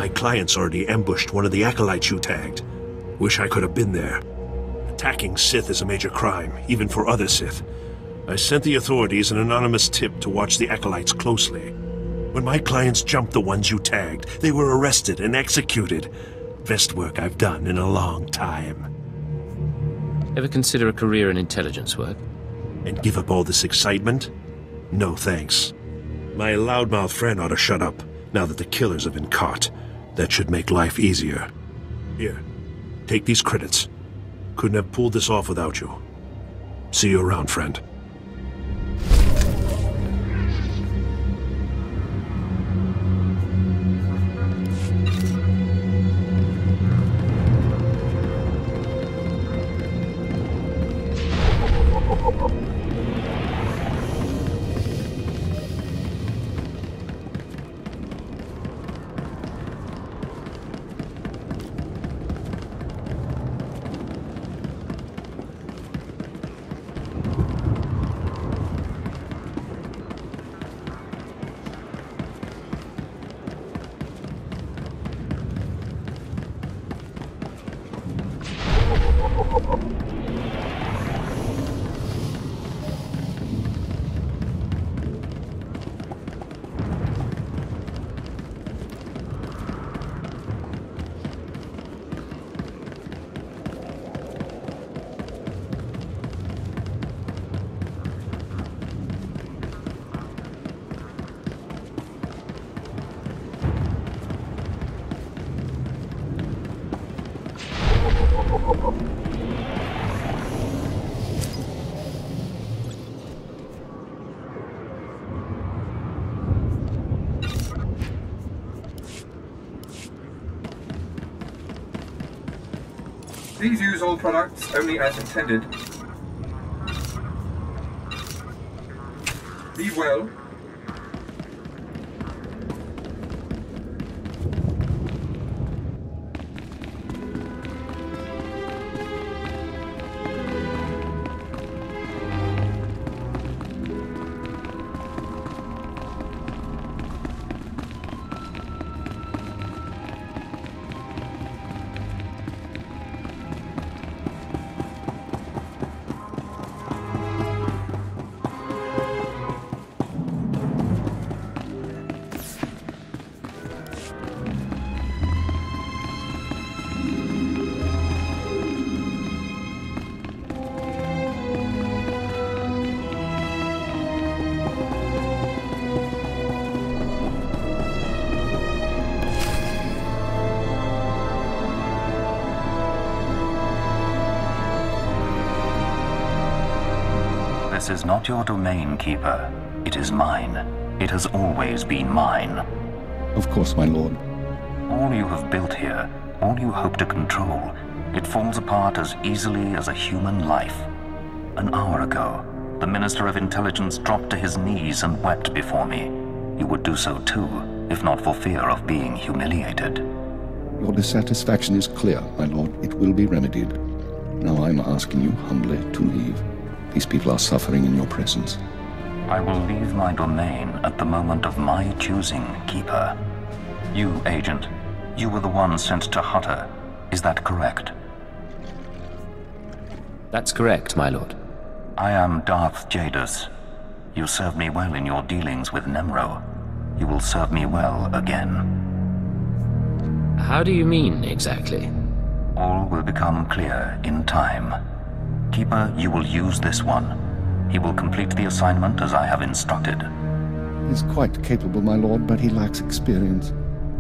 My clients already ambushed one of the acolytes you tagged. Wish I could have been there. Attacking Sith is a major crime, even for other Sith. I sent the authorities an anonymous tip to watch the acolytes closely. When my clients jumped the ones you tagged, they were arrested and executed. Best work I've done in a long time. Ever consider a career in intelligence work? And give up all this excitement? No thanks. My loudmouth friend ought to shut up, now that the killers have been caught. That should make life easier. Here, take these credits. Couldn't have pulled this off without you. See you around, friend. Please use all products only as intended. Be well. This is not your domain, Keeper. It is mine. It has always been mine. Of course, my lord. All you have built here, all you hope to control, it falls apart as easily as a human life. An hour ago, the Minister of Intelligence dropped to his knees and wept before me. He would do so too, if not for fear of being humiliated. Your dissatisfaction is clear, my lord. It will be remedied. Now I'm asking you humbly to leave. These people are suffering in your presence. I will leave my domain at the moment of my choosing, Keeper. You, Agent, you were the one sent to Hutter. Is that correct? That's correct, my lord. I am Darth Jadus. You served me well in your dealings with Nemro. You will serve me well again. How do you mean, exactly? All will become clear in time. Keeper, you will use this one. He will complete the assignment as I have instructed. He's quite capable, my lord, but he lacks experience.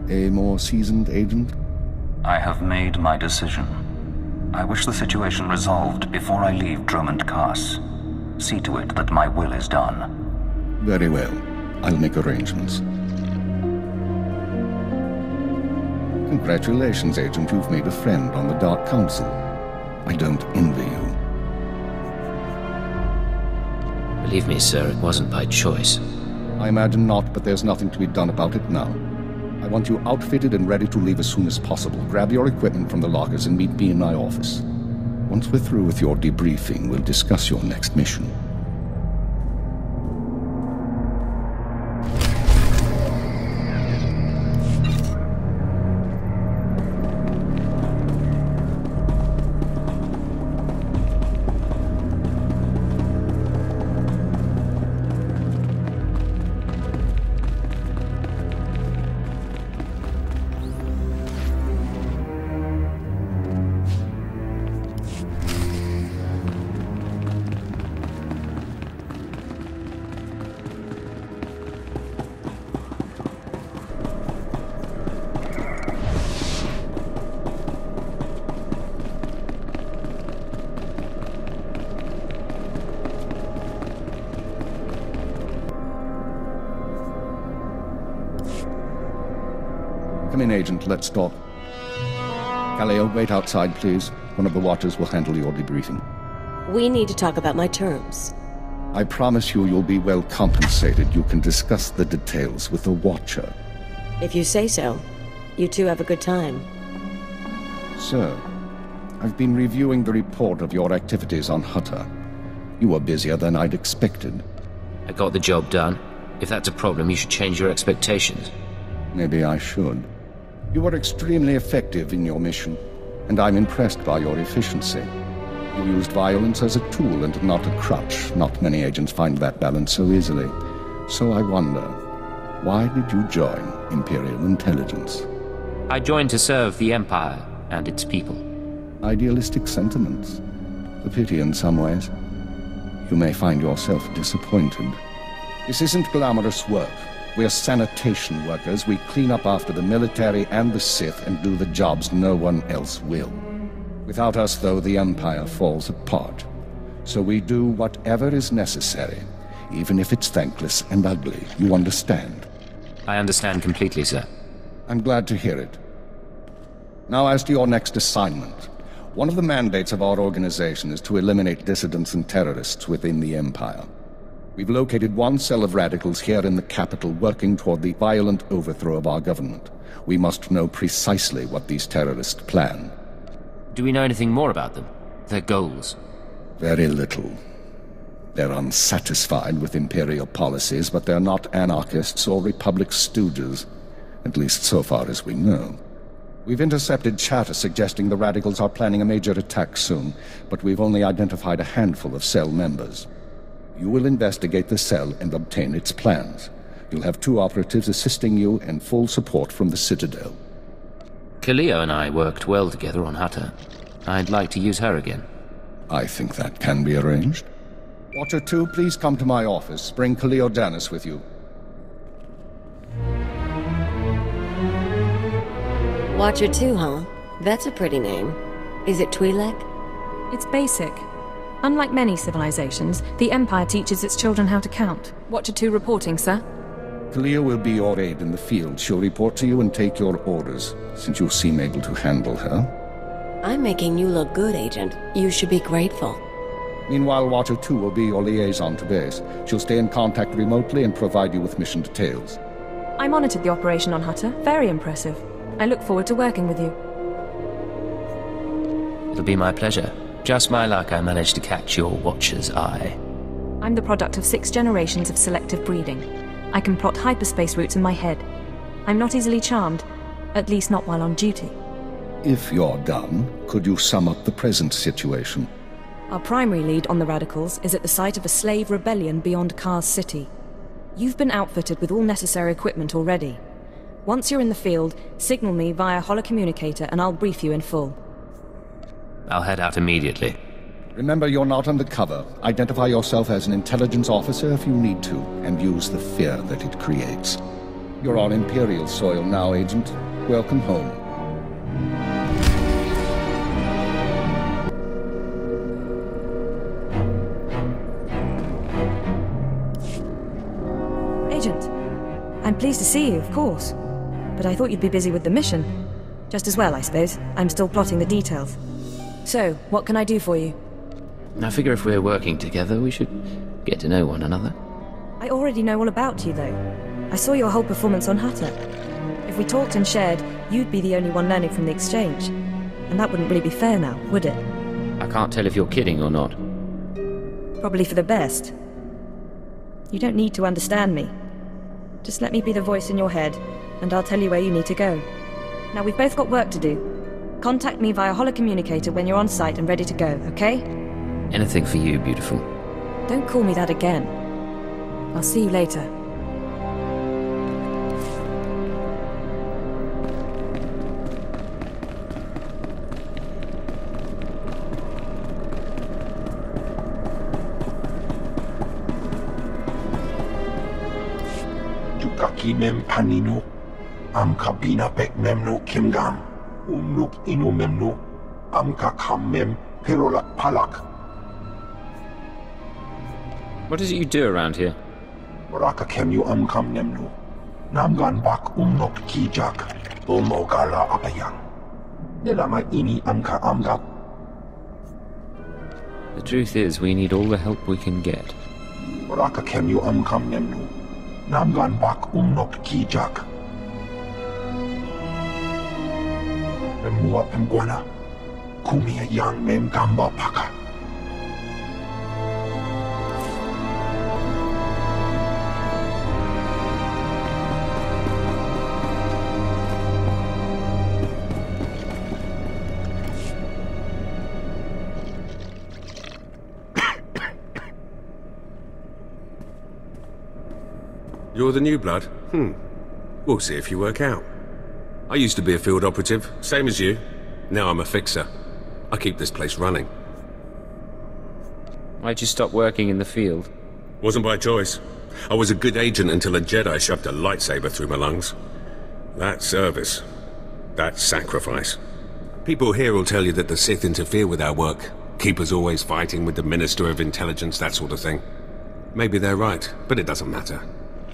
A more seasoned agent? I have made my decision. I wish the situation resolved before I leave Dromund Kaas. See to it that my will is done. Very well. I'll make arrangements. Congratulations, Agent. You've made a friend on the Dark Council. I don't envy you. Believe me, sir, it wasn't by choice. I imagine not, but there's nothing to be done about it now. I want you outfitted and ready to leave as soon as possible. Grab your equipment from the lockers and meet me in my office. Once we're through with your debriefing, we'll discuss your next mission. Come in, Agent. Let's talk. Kaleo, wait outside, please. One of the Watchers will handle your debriefing. We need to talk about my terms. I promise you'll be well compensated. You can discuss the details with the Watcher. If you say so. You two have a good time. Sir, I've been reviewing the report of your activities on Hutter. You were busier than I'd expected. I got the job done. If that's a problem, you should change your expectations. Maybe I should. You were extremely effective in your mission, and I'm impressed by your efficiency. You used violence as a tool and not a crutch. Not many agents find that balance so easily. So I wonder, why did you join Imperial Intelligence? I joined to serve the Empire and its people. Idealistic sentiments. A pity in some ways. You may find yourself disappointed. This isn't glamorous work. We're sanitation workers. We clean up after the military and the Sith and do the jobs no one else will. Without us, though, the Empire falls apart. So we do whatever is necessary, even if it's thankless and ugly. You understand? I understand completely, sir. I'm glad to hear it. Now as to your next assignment. One of the mandates of our organization is to eliminate dissidents and terrorists within the Empire. We've located one cell of radicals here in the capital working toward the violent overthrow of our government. We must know precisely what these terrorists plan. Do we know anything more about them? Their goals? Very little. They're unsatisfied with Imperial policies, but they're not anarchists or Republic stooges. At least so far as we know. We've intercepted chatter suggesting the radicals are planning a major attack soon, but we've only identified a handful of cell members. You will investigate the cell and obtain its plans. You'll have 2 operatives assisting you and full support from the Citadel. Kaleo and I worked well together on Hutter. I'd like to use her again. I think that can be arranged. Watcher 2, please come to my office. Bring Kaleo Danis with you. Watcher 2, huh? That's a pretty name. Is it Twi'lek? It's basic. Unlike many civilizations, the Empire teaches its children how to count. Watcher 2 reporting, sir. Kaleo will be your aide in the field. She'll report to you and take your orders, since you seem able to handle her. I'm making you look good, Agent. You should be grateful. Meanwhile, Watcher 2 will be your liaison to base. She'll stay in contact remotely and provide you with mission details. I monitored the operation on Hutter. Very impressive. I look forward to working with you. It'll be my pleasure. Just my luck I managed to catch your Watcher's eye. I'm the product of 6 generations of selective breeding. I can plot hyperspace routes in my head. I'm not easily charmed, at least not while on duty. If you're done, could you sum up the present situation? Our primary lead on the radicals is at the site of a slave rebellion beyond Kaas City. You've been outfitted with all necessary equipment already. Once you're in the field, signal me via holocommunicator and I'll brief you in full. I'll head out immediately. Remember, you're not undercover. Identify yourself as an intelligence officer if you need to, and use the fear that it creates. You're on Imperial soil now, Agent. Welcome home. Agent, I'm pleased to see you, of course. But I thought you'd be busy with the mission. Just as well, I suppose. I'm still plotting the details. So, what can I do for you? I figure if we're working together, we should get to know one another. I already know all about you, though. I saw your whole performance on Hutter. If we talked and shared, you'd be the only one learning from the exchange. And that wouldn't really be fair now, would it? I can't tell if you're kidding or not. Probably for the best. You don't need to understand me. Just let me be the voice in your head, and I'll tell you where you need to go. Now, we've both got work to do. Contact me via holocommunicator when you're on site and ready to go, okay? Anything for you, beautiful. Don't call me that again. I'll see you later. Yukaki mem panino, am kabina pek memno kimgam, umnuk inu memno, am kakam mem perolak palak. What is it you do around here? Boraka kem yu am kam nemno, namgan bak umnok kijak. Umogala apayang. Nilama ini amka amga. The truth is, we need all the help we can get. Raka kemyu amkam nemnu. Namgan bak umnok kijak. Memua pemguana. Kumia yang mem gamba paka. You're the new blood? We'll see if you work out. I used to be a field operative, same as you. Now I'm a fixer. I keep this place running. Why'd you stop working in the field? Wasn't by choice. I was a good agent until a Jedi shoved a lightsaber through my lungs. That service. That sacrifice. People here will tell you that the Sith interfere with our work. Keep us always fighting with the Minister of Intelligence, that sort of thing. Maybe they're right, but it doesn't matter.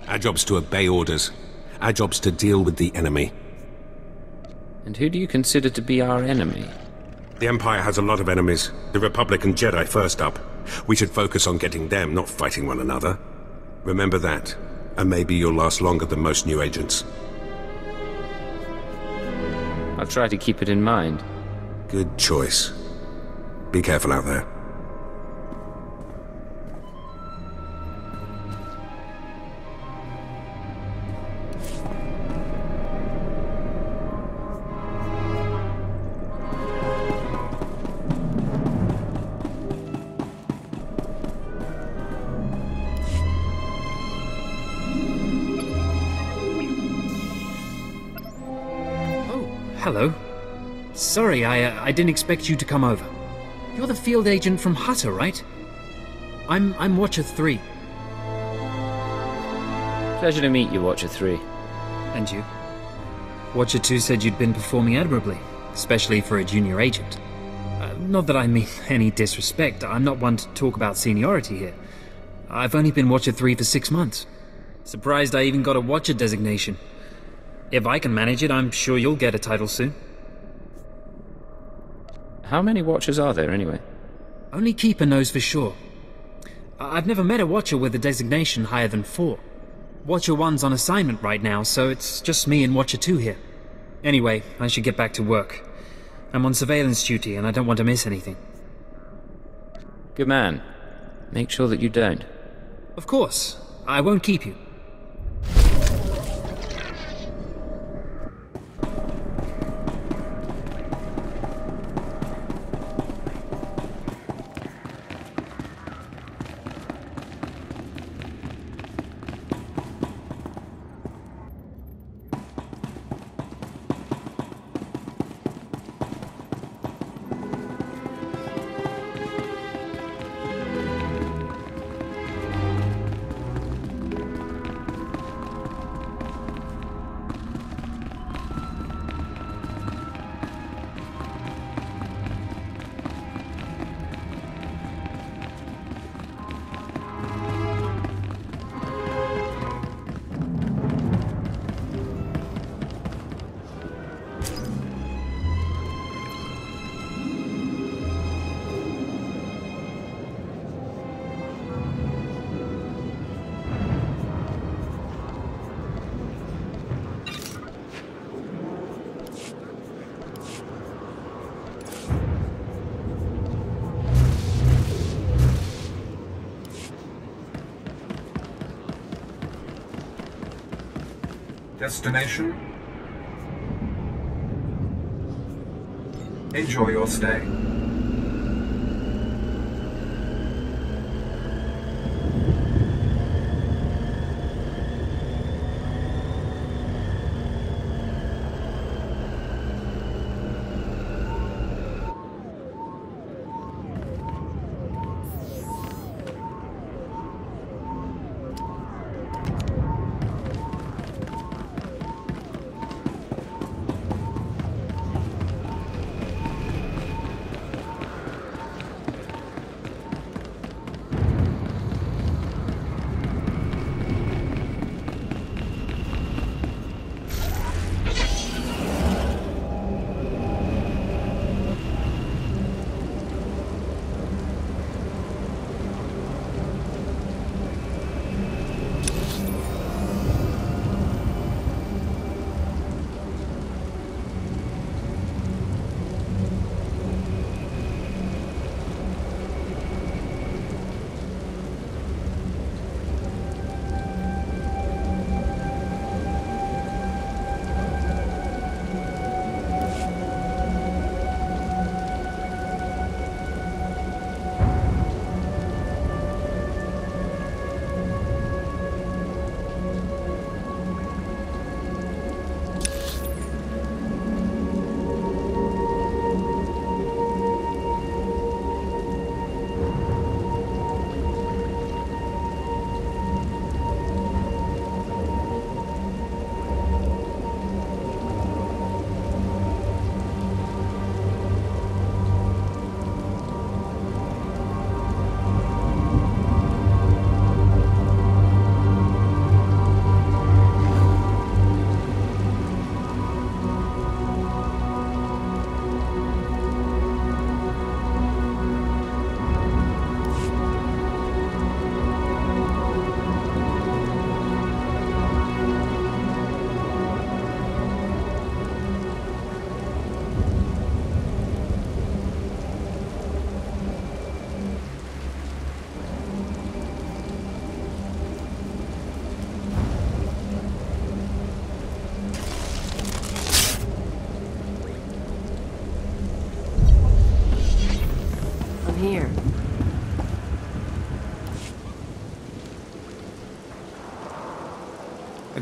Our job's to obey orders. Our job's to deal with the enemy. And who do you consider to be our enemy? The Empire has a lot of enemies. The Republic and Jedi first up. We should focus on getting them, not fighting one another. Remember that, and maybe you'll last longer than most new agents. I'll try to keep it in mind. Good choice. Be careful out there. Hello. Sorry, I didn't expect you to come over. You're the field agent from Hutter, right? I'm Watcher 3. Pleasure to meet you, Watcher 3. And you? Watcher 2 said you'd been performing admirably, especially for a junior agent. Not that I mean any disrespect, I'm not one to talk about seniority here. I've only been Watcher 3 for 6 months. Surprised I even got a Watcher designation. If I can manage it, I'm sure you'll get a title soon. How many Watchers are there, anyway? Only Keeper knows for sure. I've never met a Watcher with a designation higher than 4. Watcher 1's on assignment right now, so it's just me and Watcher 2 here. Anyway, I should get back to work. I'm on surveillance duty, and I don't want to miss anything. Good man. Make sure that you don't. Of course. I won't keep you. Destination? Enjoy your stay.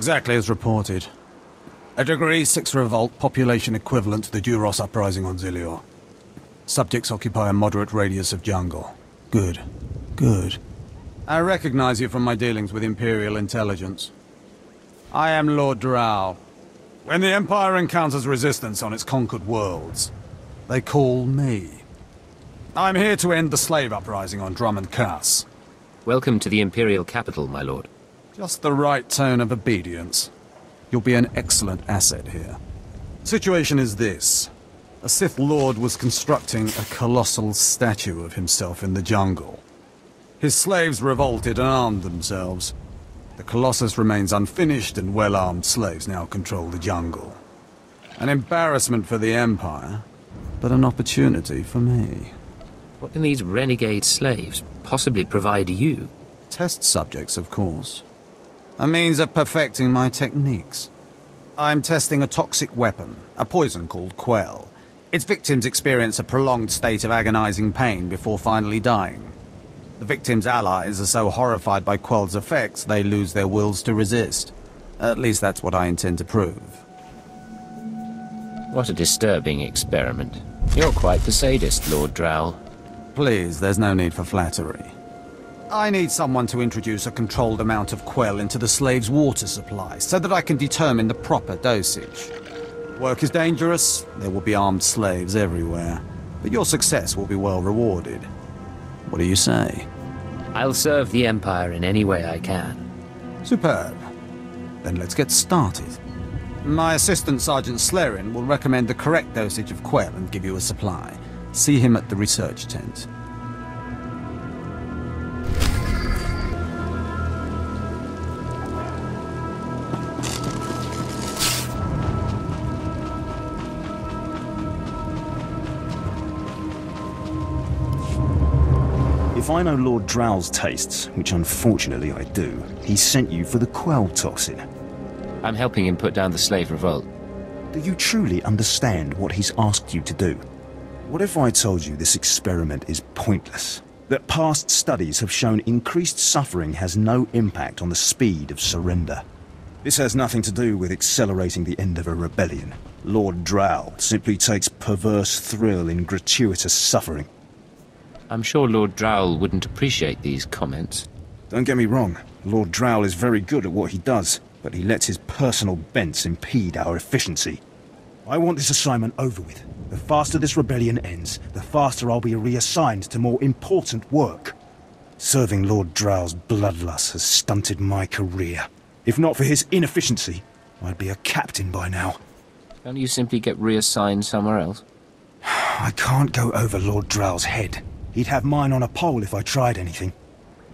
Exactly as reported. A Degree 6 revolt, population equivalent to the Duros uprising on Zilior. Subjects occupy a moderate radius of jungle. Good. Good. I recognize you from my dealings with Imperial intelligence. I am Lord Drow. When the Empire encounters resistance on its conquered worlds, they call me. I'm here to end the slave uprising on Dromund Kaas. Welcome to the Imperial capital, my lord. Just the right tone of obedience. You'll be an excellent asset here. The situation is this. A Sith Lord was constructing a colossal statue of himself in the jungle. His slaves revolted and armed themselves. The Colossus remains unfinished, and well-armed slaves now control the jungle. An embarrassment for the Empire, but an opportunity for me. What can these renegade slaves possibly provide you? Test subjects, of course. A means of perfecting my techniques. I'm testing a toxic weapon, a poison called Quell. Its victims experience a prolonged state of agonizing pain before finally dying. The victims' allies are so horrified by Quell's effects, they lose their wills to resist. At least that's what I intend to prove. What a disturbing experiment. You're quite the sadist, Lord Drow. Please, there's no need for flattery. I need someone to introduce a controlled amount of Quell into the slaves' water supply, so that I can determine the proper dosage. Work is dangerous, there will be armed slaves everywhere, but your success will be well rewarded. What do you say? I'll serve the Empire in any way I can. Superb. Then let's get started. My assistant, Sergeant Slarin, will recommend the correct dosage of Quell and give you a supply. See him at the research tent. If I know Lord Drow's tastes, which unfortunately I do, he sent you for the Quell toxin. I'm helping him put down the slave revolt. Do you truly understand what he's asked you to do? What if I told you this experiment is pointless? That past studies have shown increased suffering has no impact on the speed of surrender? This has nothing to do with accelerating the end of a rebellion. Lord Drow simply takes perverse thrill in gratuitous suffering. I'm sure Lord Drow wouldn't appreciate these comments. Don't get me wrong, Lord Drow is very good at what he does, but he lets his personal bents impede our efficiency. I want this assignment over with. The faster this rebellion ends, the faster I'll be reassigned to more important work. Serving Lord Drow's bloodlust has stunted my career. If not for his inefficiency, I'd be a captain by now. Can't you simply get reassigned somewhere else? I can't go over Lord Drow's head. He'd have mine on a pole if I tried anything.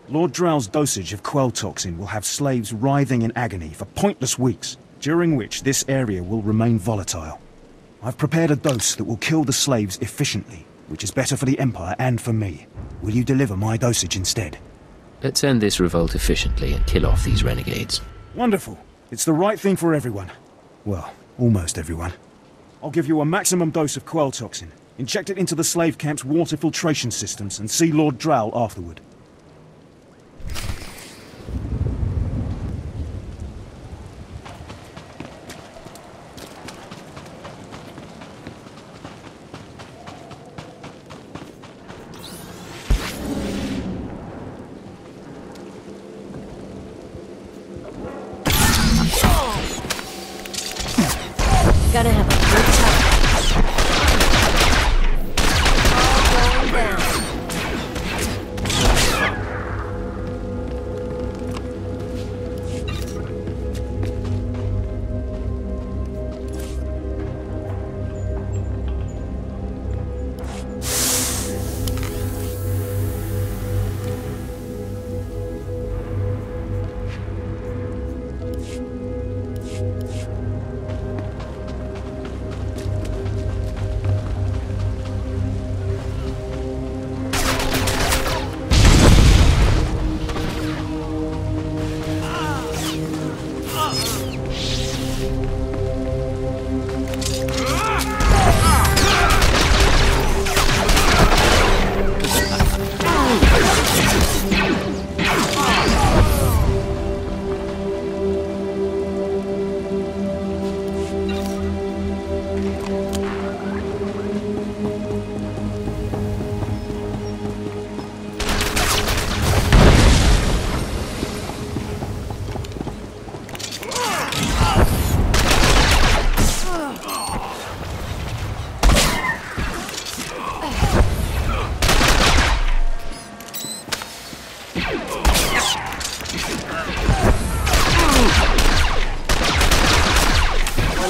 Lord Drow's dosage of Quell toxin will have slaves writhing in agony for pointless weeks, during which this area will remain volatile. I've prepared a dose that will kill the slaves efficiently, which is better for the Empire and for me. Will you deliver my dosage instead? Let's end this revolt efficiently and kill off these renegades. Wonderful. It's the right thing for everyone. Well, almost everyone. I'll give you a maximum dose of Quell toxin. Inject it into the slave camp's water filtration systems and see Lord Drow afterward. Gonna have a good time.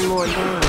one more down.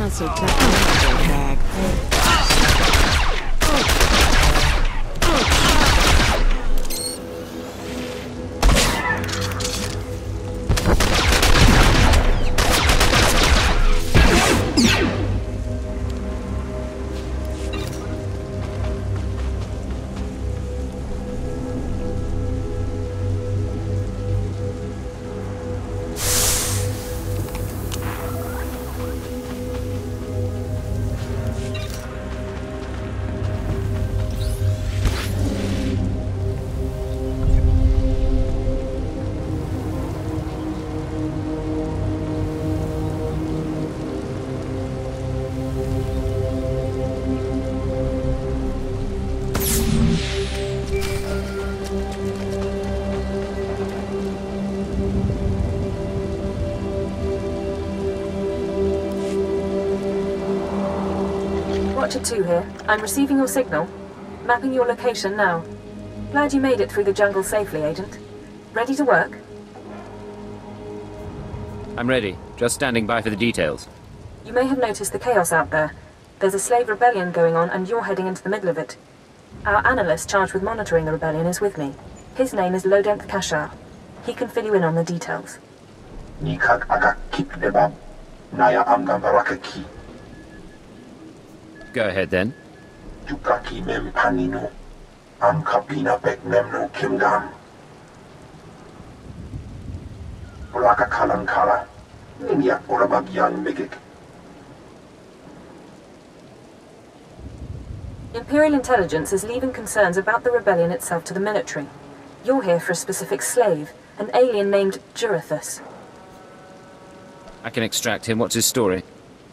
Not so tough. Back. Watcher 2 here. I'm receiving your signal. Mapping your location now. Glad you made it through the jungle safely, Agent. Ready to work? I'm ready. Just standing by for the details. You may have noticed the chaos out there. There's a slave rebellion going on, and you're heading into the middle of it. Our analyst charged with monitoring the rebellion is with me. His name is Dromund Kaas. He can fill you in on the details. Go ahead, then. Imperial intelligence is leaving concerns about the rebellion itself to the military. You're here for a specific slave, an alien named Jurithus. I can extract him. What's his story?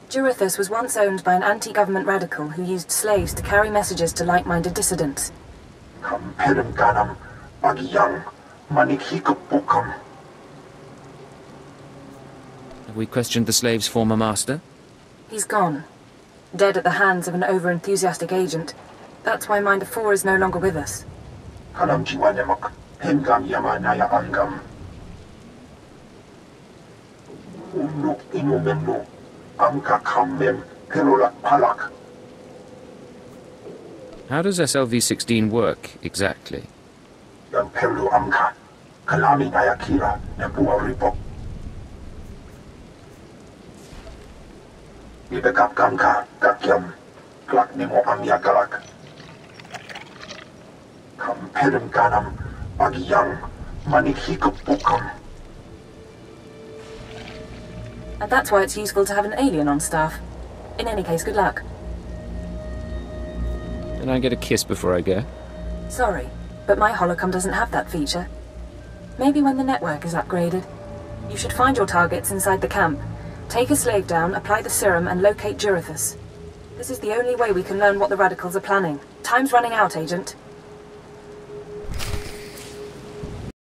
Jurithus was once owned by an anti-government radical who used slaves to carry messages to like-minded dissidents. Have we questioned the slave's former master? He's gone. Dead at the hands of an over-enthusiastic agent. That's why Minder 4 is no longer with us. How does SLV-16 work, exactly? And that's why it's useful to have an alien on staff. In any case, good luck. Can I get a kiss before I go? Sorry, but my holocom doesn't have that feature. Maybe when the network is upgraded. You should find your targets inside the camp. Take a slave down, apply the serum, and locate Jurithus. This is the only way we can learn what the radicals are planning. Time's running out, Agent.